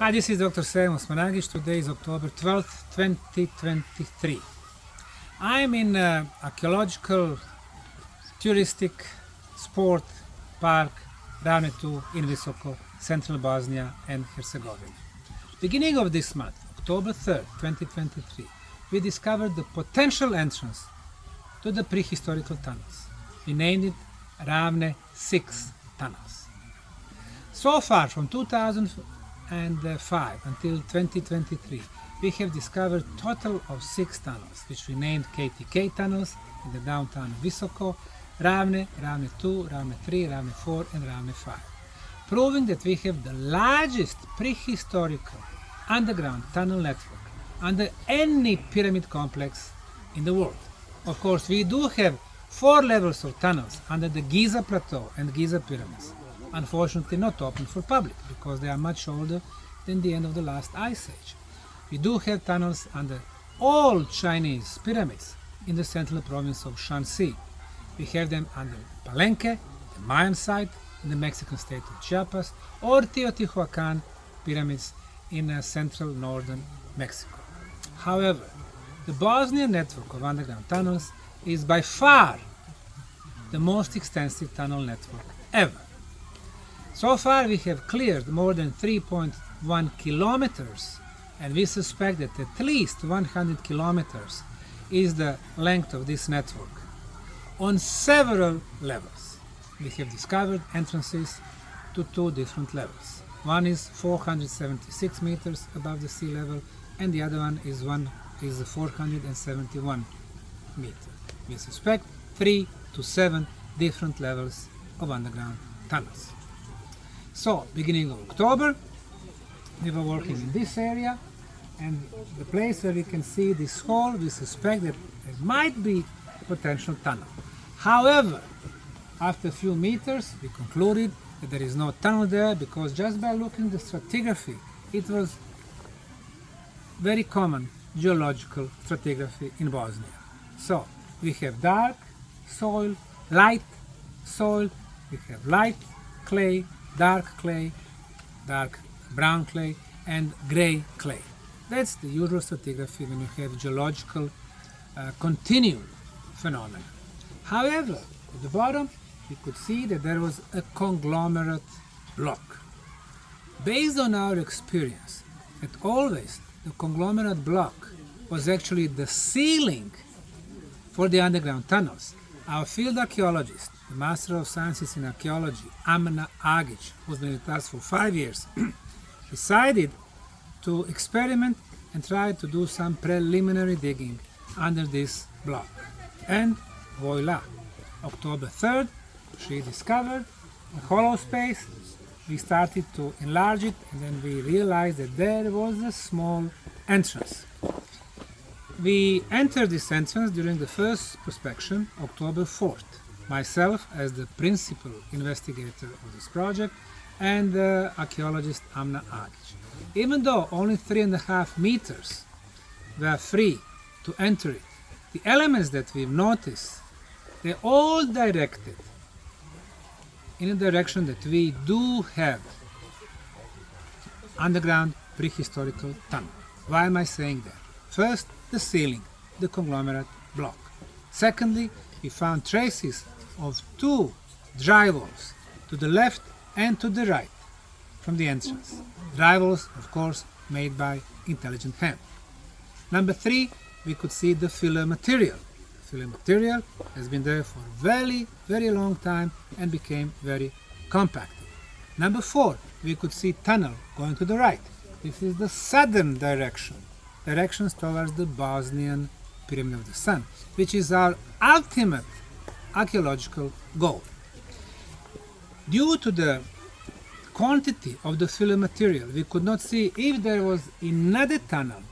Hi, this is Dr. Sejm Osmanagic. Today is October 12th, 2023. I'm in archaeological, touristic, sport park Ravne 2 in Visoko, central Bosnia and Herzegovina. Beginning of this month, October 3rd, 2023, we discovered the potential entrance to the prehistorical tunnels. We named it Ravne 6 tunnels. So far, from 2005 until 2023, we have discovered total of 6 tunnels, which we named KTK tunnels in the downtown Visoko, Ravne, Ravne 2, Ravne 3, Ravne 4 and Ravne 5, proving that we have the largest prehistorical underground tunnel network under any pyramid complex in the world. Of course, we do have 4 levels of tunnels under the Giza Plateau and Giza Pyramids, unfortunately not open for public because they are much older than the end of the last ice age. We do have tunnels under all Chinese pyramids in the central province of Shanxi. We have them under Palenque, the Mayan site in the Mexican state of Chiapas, or Teotihuacan pyramids in central northern Mexico. However, the Bosnian network of underground tunnels is by far the most extensive tunnel network ever. So far we have cleared more than 3.1 kilometers, and we suspect that at least 100 kilometers is the length of this network. On several levels, we have discovered entrances to 2 different levels. One is 476 meters above the sea level, and the other one is 471 meters. We suspect 3 to 7 different levels of underground tunnels. So, beginning of October, we were working in this area, and the place where we can see this hole, we suspect that it might be a potential tunnel. However, after a few meters, we concluded that there is no tunnel there because just by looking at the stratigraphy, it was very common geological stratigraphy in Bosnia. So, we have dark soil, light soil, we have light clay, dark brown clay, and gray clay. That's the usual stratigraphy when you have geological continual phenomena. However, at the bottom, we could see that there was a conglomerate block. Based on our experience, that always the conglomerate block was actually the ceiling for the underground tunnels. Our field archaeologist, the Master of Sciences in Archaeology, Amna Agic, who's been with us for 5 years, decided to experiment and try to do some preliminary digging under this block. And voila! October 3rd, she discovered a hollow space. We started to enlarge it, and then we realized that there was a small entrance. We entered this entrance during the first prospection, October 4th. Myself as the principal investigator of this project, and the archaeologist Amna Agic. Even though only 3.5 meters were free to enter it, the elements that we've noticed, they're all directed in a direction that we do have underground prehistorical tunnel. Why am I saying that? First, the ceiling, the conglomerate block. Secondly, we found traces of 2 drywalls to the left and to the right from the entrance. Drywalls, of course, made by intelligent hand. Number 3, we could see the filler material. The filler material has been there for a very, very long time and became very compacted. Number 4, we could see tunnel going to the right. This is the southern directions towards the Bosnian Pyramid of the Sun, which is our ultimate archaeological goal. Due to the quantity of the filler material, we could not see if there was another tunnel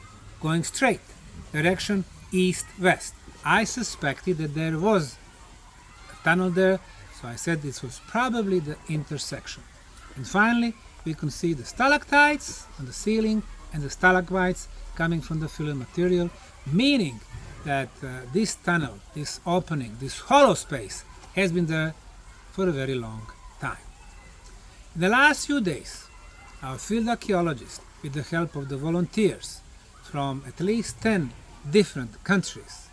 going straight, direction east-west. I suspected that there was a tunnel there, so I said this was probably the intersection. And finally, we can see the stalactites on the ceiling and the stalagmites coming from the filler material, meaning that this tunnel, this opening, this hollow space has been there for a very long time. In the last few days, our field archaeologist with the help of the volunteers from at least 10 different countries.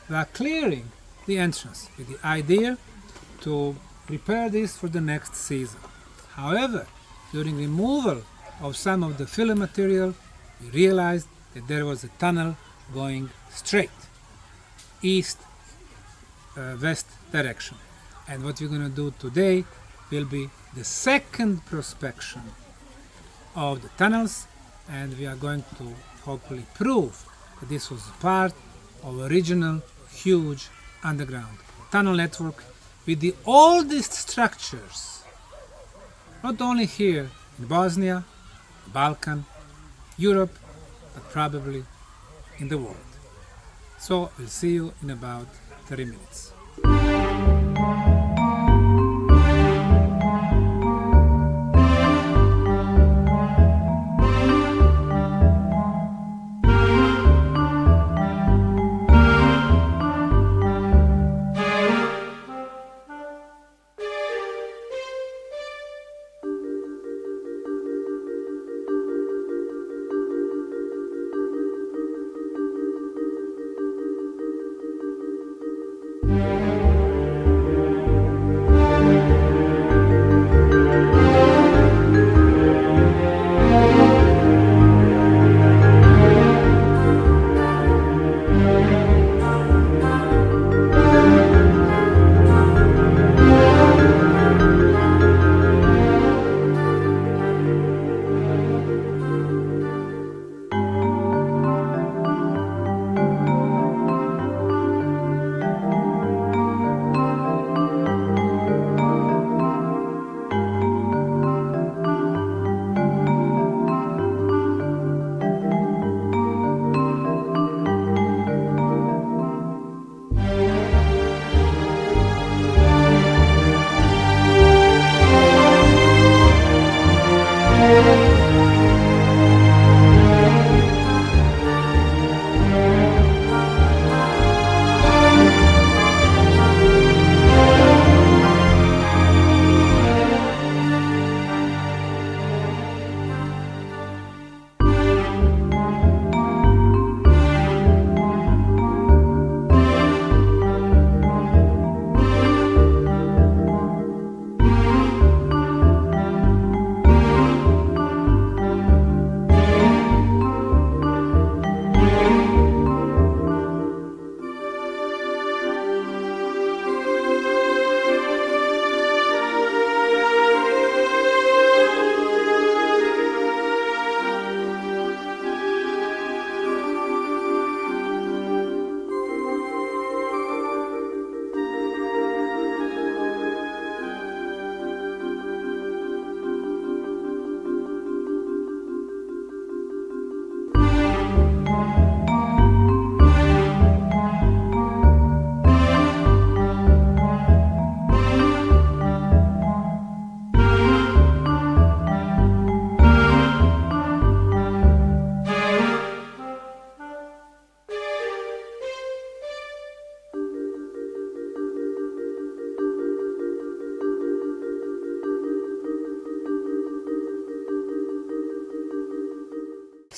We are clearing the entrance with the idea to prepare this for the next season. However, during removal of some of the filler material, we realized that there was a tunnel going straight east-west direction. And what we're going to do today will be the second prospection of the tunnels, and we are going to hopefully prove that this was part of original huge underground tunnel network with the oldest structures, not only here in Bosnia, Balkan, Europe, but probably in the world. So we'll see you in about 30 minutes.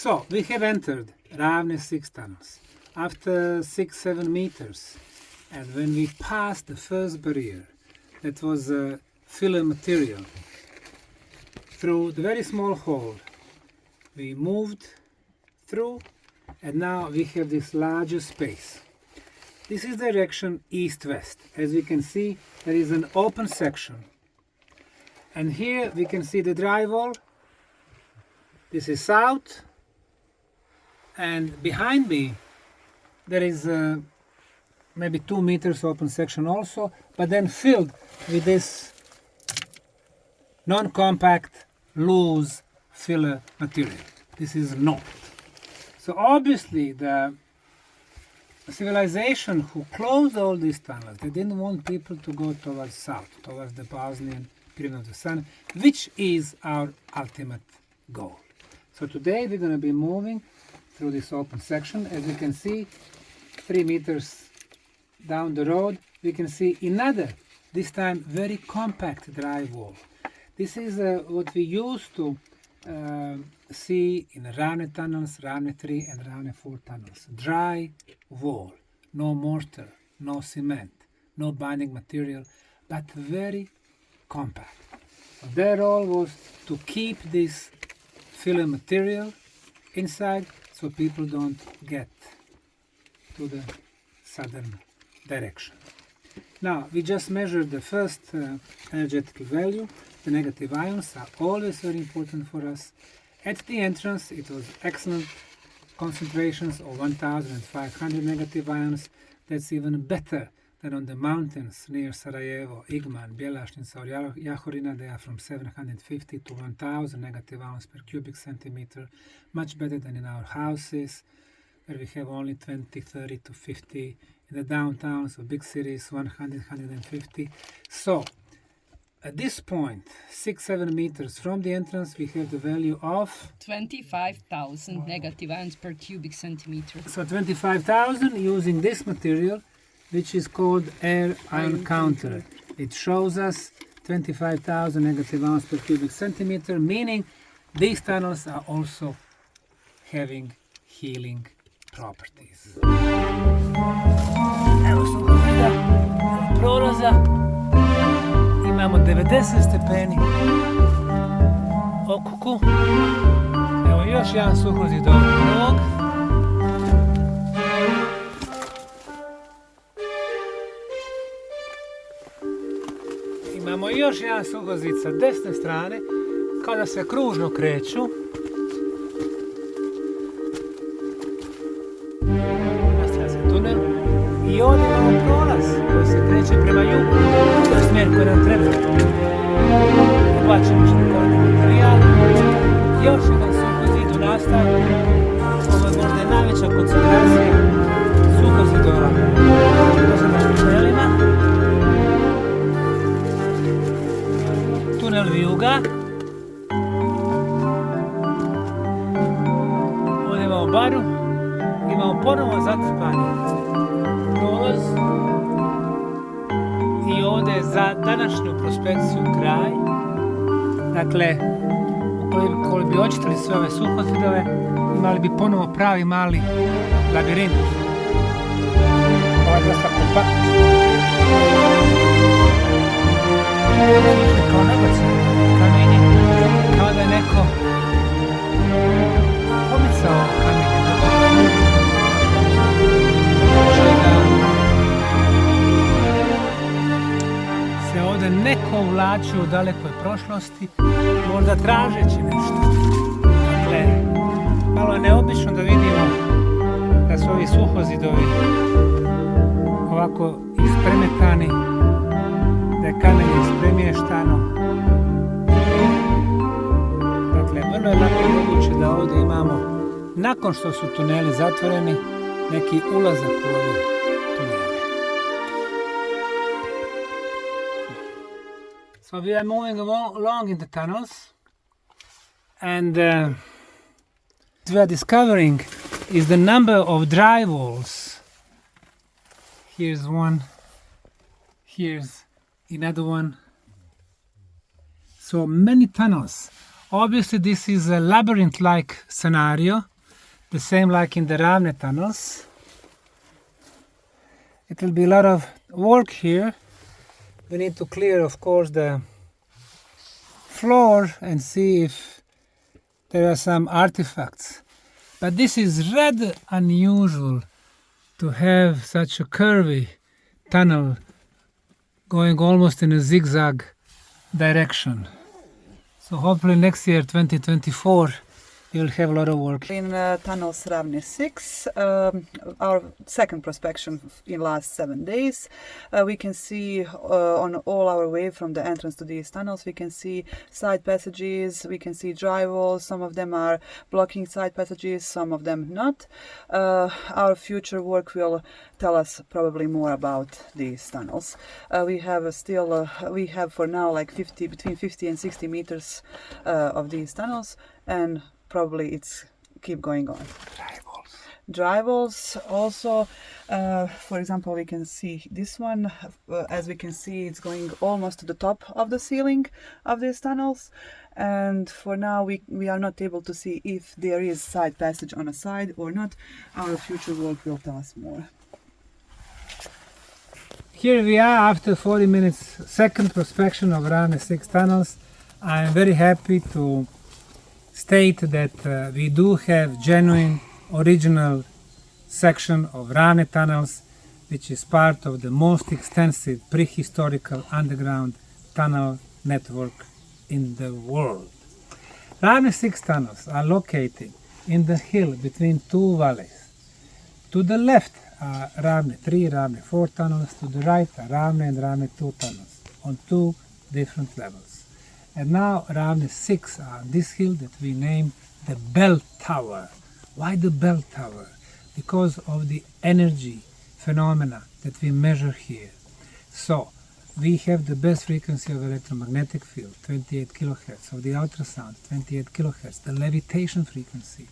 So we have entered Ravne 6 tunnels after 6-7 meters, and when we passed the first barrier, that was filler material, through the very small hole we moved through, and now we have this larger space. This is direction east-west. As we can see, there is an open section, and here we can see the drywall. This is south, and behind me there is maybe 2 meters open section also, but then filled with this non-compact, loose filler material. This is north. So obviously the civilization who closed all these tunnels, they didn't want people to go towards south, towards the Bosnian Pyramid of the Sun, which is our ultimate goal. So today we're going to be moving through this open section. As you can see, 3 meters down the road, we can see another, this time very compact drywall. This is what we use to see in Ravne tunnels, Ravne 3 and Ravne 4 tunnels. Dry wall, no mortar, no cement, no binding material, but very compact. So their role was to keep this filler material inside so people don't get to the southern direction. Now, we just measured the first energetical value. The negative ions are always very important for us. At the entrance, it was excellent concentrations of 1,500 negative ions. That's even better than on the mountains near Sarajevo, Igman, Bjelašnica or Jahorina. They are from 750 to 1,000 negative ions per cubic centimeter. Much better than in our houses, where we have only 20, 30 to 50. In the downtowns of big cities, 100, 150. So, at this point, 6-7 meters from the entrance, we have the value of 25,000 negative ions per cubic centimeter. So 25,000 using this material, which is called air ion counter. It shows us 25,000 negative ions per cubic centimeter, meaning these tunnels are also having healing properties. Evo suhozida, evo prolaza, imamo 90 stepeni okuku, evo još jedan suhozid ovog prvog, imamo još jedan suhozid sa desne strane, kao da se kružno kreću. I ovdje imamo prolaz koji se kreće prema jugu, to je smjer koji nam treba. Ubačemo šlikovi materijal, još jedan suhozid u nastavku. Ovo je možda i najveća koncentracija suhozidova u tunelima. Tunel vijuga. Ovdje imamo baru, imamo ponovo zatrpani prolaz i ovdje je za današnju prospekciju kraj. Dakle, ukoliko bi očitali sve ove suhozidove, imali bi ponovo pravi mali labirint. Ovo je dosta kompaktno. Kao nebacanje kamenje, kao da je neko pomicao kamenje. Se ovdje neko uvlačio u dalekoj prošlosti, možda tražeći nešto. Dakle, malo je neobično da vidimo da su ovi suhozidovi ovako ispremetani, da je kamenje ispremještano. Dakle, vrlo je lako moguće da ovdje imamo, nakon što su tuneli zatvoreni, neki ulazak u ove tunele. So we are moving along in the tunnels, and what we are discovering is the number of drywalls. Here's one, here's another one. So many tunnels. Obviously this is a labyrinth-like scenario, the same like in the Ravne tunnels. It will be a lot of work here. We need to clear, of course, the floor and see if there are some artifacts. But this is rather unusual to have such a curvy tunnel going almost in a zigzag direction. So hopefully next year, 2024, you will have a lot of work. In tunnels Ravne 6, our second prospection in last 7 days, we can see on all our way from the entrance to these tunnels, we can see side passages, we can see drywalls. Some of them are blocking side passages, some of them not. Our future work will tell us probably more about these tunnels. We have for now like between 50 and 60 meters of these tunnels, and probably it's keep going on. drywalls. Also, for example, we can see this one. As we can see, it's going almost to the top of the ceiling of these tunnels. And for now, we are not able to see if there is side passage on a side or not. Our future work will tell us more. Here we are after 40 minutes second prospection of Ravne 6 tunnels. I am very happy to state that we do have genuine original section of Ravne tunnels, which is part of the most extensive prehistorical underground tunnel network in the world. Ravne 6 tunnels are located in the hill between two valleys. To the left are Ravne 3, Ravne 4 tunnels. To the right are Ravne and Ravne 2 tunnels on two different levels. And now Ravne 6 are this hill that we name the Bell Tower. Why the Bell Tower? Because of the energy phenomena that we measure here. So we have the best frequency of electromagnetic field, 28 kilohertz, of the ultrasound, 28 kilohertz, the levitation frequency,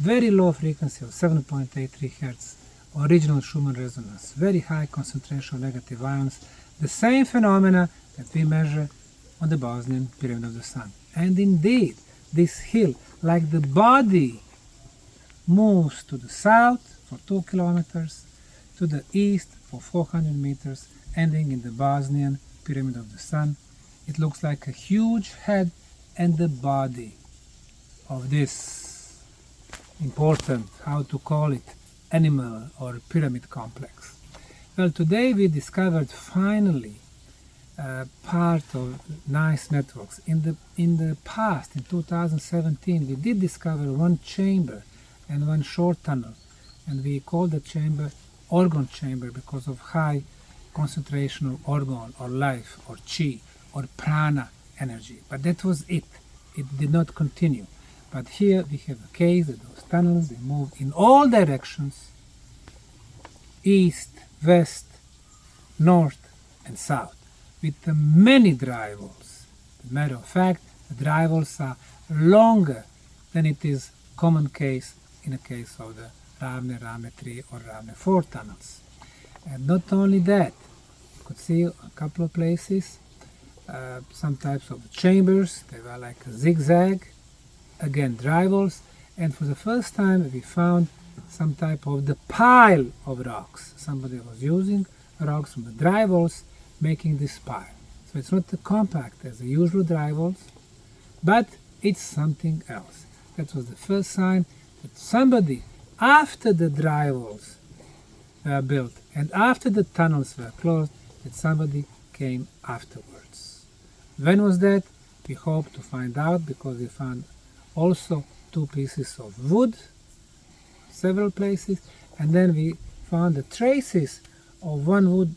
very low frequency of 7.83 hertz, original Schumann resonance, very high concentration of negative ions, the same phenomena that we measure on the Bosnian Pyramid of the Sun. And indeed, this hill, like the body, moves to the south for 2 kilometers, to the east for 400 meters, ending in the Bosnian Pyramid of the Sun. It looks like a huge head and the body of this important, how to call it, animal or pyramid complex. Well, today we discovered finally part of nice networks. In the past, in 2017, we did discover one chamber and one short tunnel, and we called the chamber organ chamber because of high concentration of organ or life or chi or prana energy. But that was it. It did not continue. But here we have a case that those tunnels, they move in all directions, east, west, north and south, with many drywalls. As a matter of fact, the drywalls are longer than it is common case in a case of the Ravne, Ravne 3 or Ravne 4 tunnels. And not only that, you could see a couple of places, some types of chambers, they were like a zigzag, again drywalls, and for the first time we found some type of the pile of rocks. Somebody was using rocks from the drywalls making this pile. So it's not as compact as the usual drywalls, but it's something else. That was the first sign that somebody, after the drywalls were built and after the tunnels were closed, that somebody came afterwards. When was that? We hope to find out, because we found also 2 pieces of wood, several places, and then we found the traces of one wood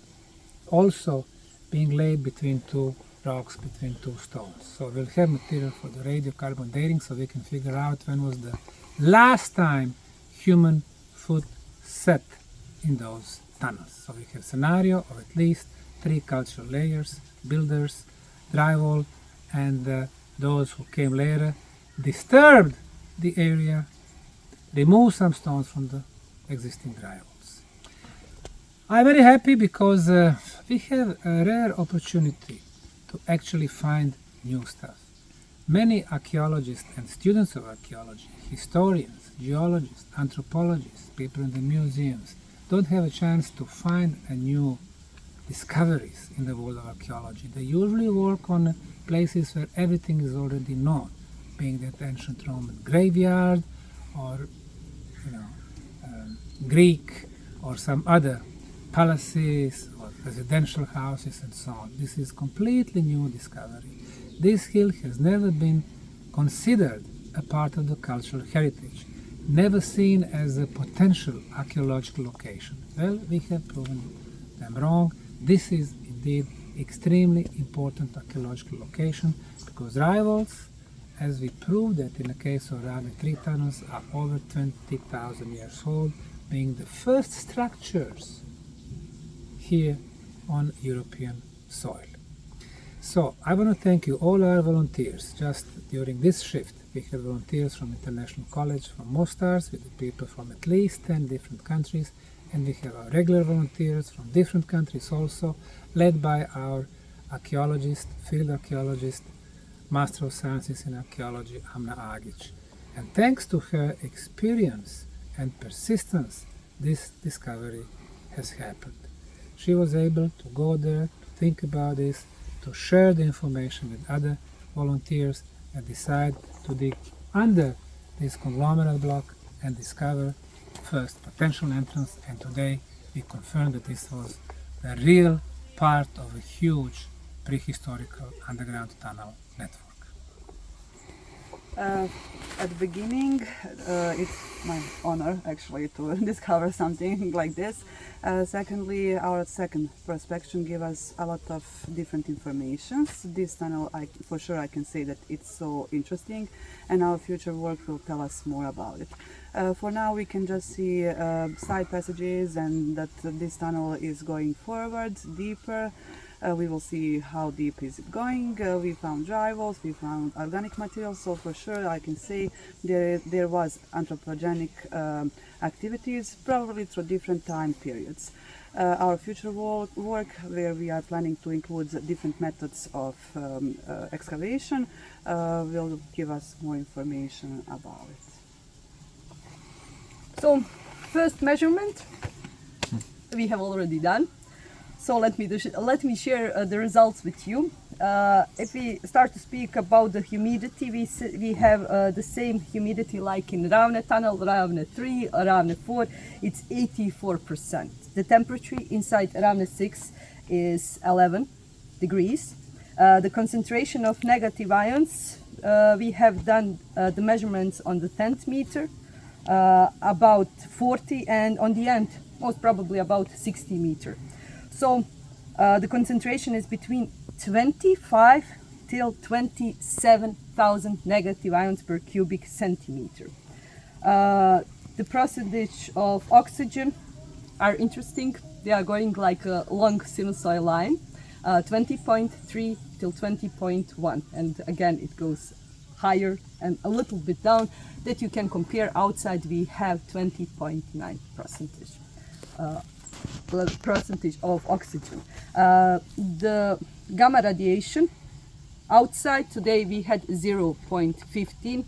also being laid between 2 rocks, between 2 stones. So we'll have material for the radiocarbon dating, so we can figure out when was the last time human foot set in those tunnels. So we have scenario of at least 3 cultural layers: builders, drywall, and those who came later disturbed the area, removed some stones from the existing drywalls. I'm very happy because we have a rare opportunity to actually find new stuff. Many archaeologists and students of archaeology, historians, geologists, anthropologists, people in the museums, don't have a chance to find a new discoveries in the world of archaeology. They usually work on places where everything is already known, being that ancient Roman graveyard or Greek or some other palaces or residential houses and so on. This is completely new discovery. This hill has never been considered a part of the cultural heritage, never seen as a potential archaeological location. Well, we have proven them wrong. This is indeed extremely important archaeological location, because drywalls, as we proved that in the case of Ravne 3 tunnels, are over 20,000 years old, being the first structures here on European soil. So I want to thank you, all our volunteers. Just during this shift, we had volunteers from International College, from Mostars, with the people from at least 10 different countries, and we have our regular volunteers from different countries also, led by our archaeologist, field archaeologist, Master of Sciences in Archaeology, Amna Agic. And thanks to her experience and persistence, this discovery has happened. She was able to go there, to think about this, to share the information with other volunteers, and decide to dig under this conglomerate block and discover first potential entrance. And today we confirm that this was the real part of a huge prehistorical underground tunnel network. At the beginning, it's my honor actually to discover something like this. Secondly, our second prospection gave us a lot of different information. This tunnel, for sure I can say that it's so interesting, and our future work will tell us more about it. For now we can just see side passages, and that this tunnel is going forward, deeper. We will see how deep is it going. We found drywalls, we found organic materials, so for sure I can say there was anthropogenic activities, probably through different time periods. Our future work, where we are planning to include different methods of excavation, will give us more information about it. So, first measurement we have already done. So let me share the results with you. If we start to speak about the humidity, we have the same humidity like in Ravne tunnel, Ravne 3, Ravne 4. It's 84%. The temperature inside Ravne 6 is 11 degrees. The concentration of negative ions, we have done the measurements on the 10th meter, about 40, and on the end most probably about 60 meter. So the concentration is between 25 till 27,000 negative ions per cubic centimeter. The percentage of oxygen are interesting. They are going like a long sinusoid line, 20.3 till 20.1, and again it goes higher and a little bit down. That you can compare. Outside we have 20.9 percentage of oxygen. The gamma radiation outside today we had 0.15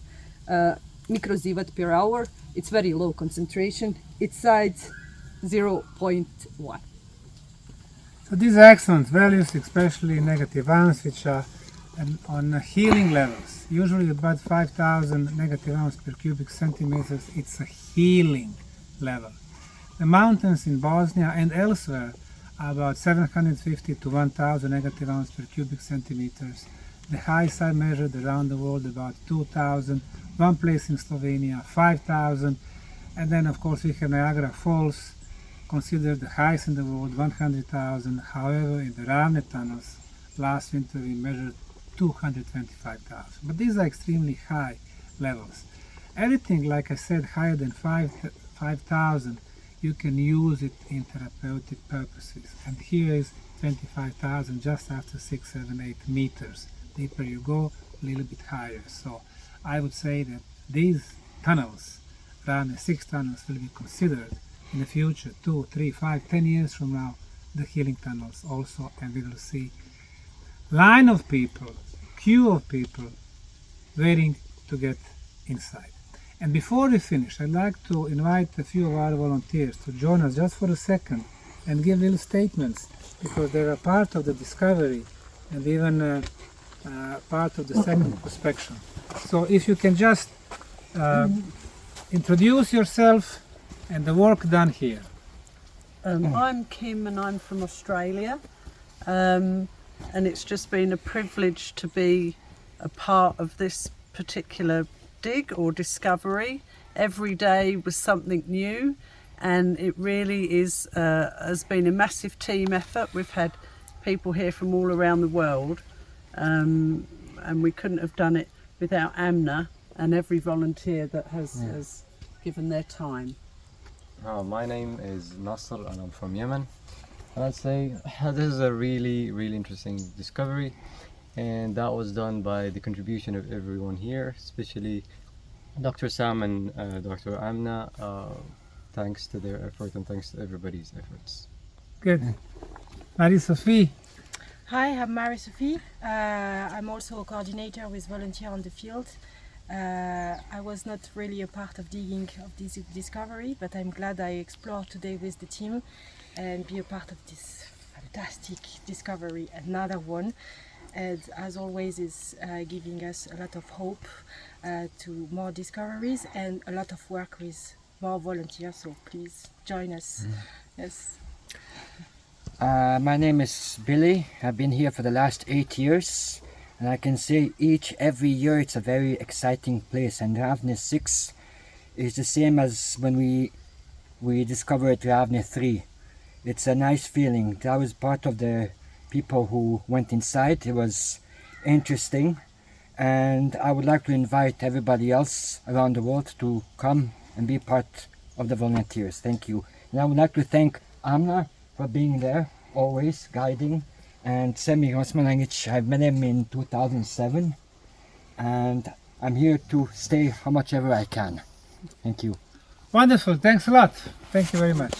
microsievert per hour. It's very low concentration. Inside 0.1. So these are excellent values, especially negative ions, which are on healing levels. Usually about 5,000 negative ions per cubic centimeters. It's a healing level. The mountains in Bosnia and elsewhere are about 750 to 1,000 negative ions per cubic centimeters. The highest I measured around the world about 2,000. One place in Slovenia, 5,000. And then of course we have Niagara Falls, considered the highest in the world, 100,000. However, in the Ravne tunnels, last winter we measured 225,000. But these are extremely high levels. Everything, like I said, higher than 5,000, you can use it in therapeutic purposes. And here is 25,000 just after 6, 7, 8 meters. Deeper you go, a little bit higher. So I would say that these tunnels, Ravne 6 tunnels, will be considered in the future, 2, 3, 5, 10 years from now, the healing tunnels also, and we will see line of people, queue of people waiting to get inside. And before we finish, I'd like to invite a few of our volunteers to join us just for a second and give little statements, because they are part of the discovery and even part of the second prospection. So if you can just introduce yourself and the work done here. I'm Kim and I'm from Australia, and it's just been a privilege to be a part of this particular dig or discovery. Every day was something new, and it really is has been a massive team effort. We've had people here from all around the world, and we couldn't have done it without Amna and every volunteer that has given their time. My name is Nasser and I'm from Yemen. I'd say this is a really interesting discovery, and that was done by the contribution of everyone here, especially Dr. Sam and Dr. Amna. Thanks to their effort and thanks to everybody's efforts. Good. Marie-Sophie. Hi, I'm Marie-Sophie. I'm also a coordinator with volunteer on the field. I was not really a part of digging of this discovery, but I'm glad I explored today with the team and be a part of this fantastic discovery, another one. And as always is giving us a lot of hope to more discoveries and a lot of work with more volunteers, so please join us. Yes. My name is Billy. I've been here for the last 8 years, and I can say every year it's a very exciting place, and Ravne 6 is the same as when we discovered Ravne 3. It's a nice feeling. I was part of the people who went inside. It was interesting, and I would like to invite everybody else around the world to come and be part of the volunteers. Thank you. And I would like to thank Amna for being there, always guiding, and Semi Rosmanagic. I've met him in 2007, and I'm here to stay how much ever I can. Thank you. Wonderful. Thanks a lot. Thank you very much.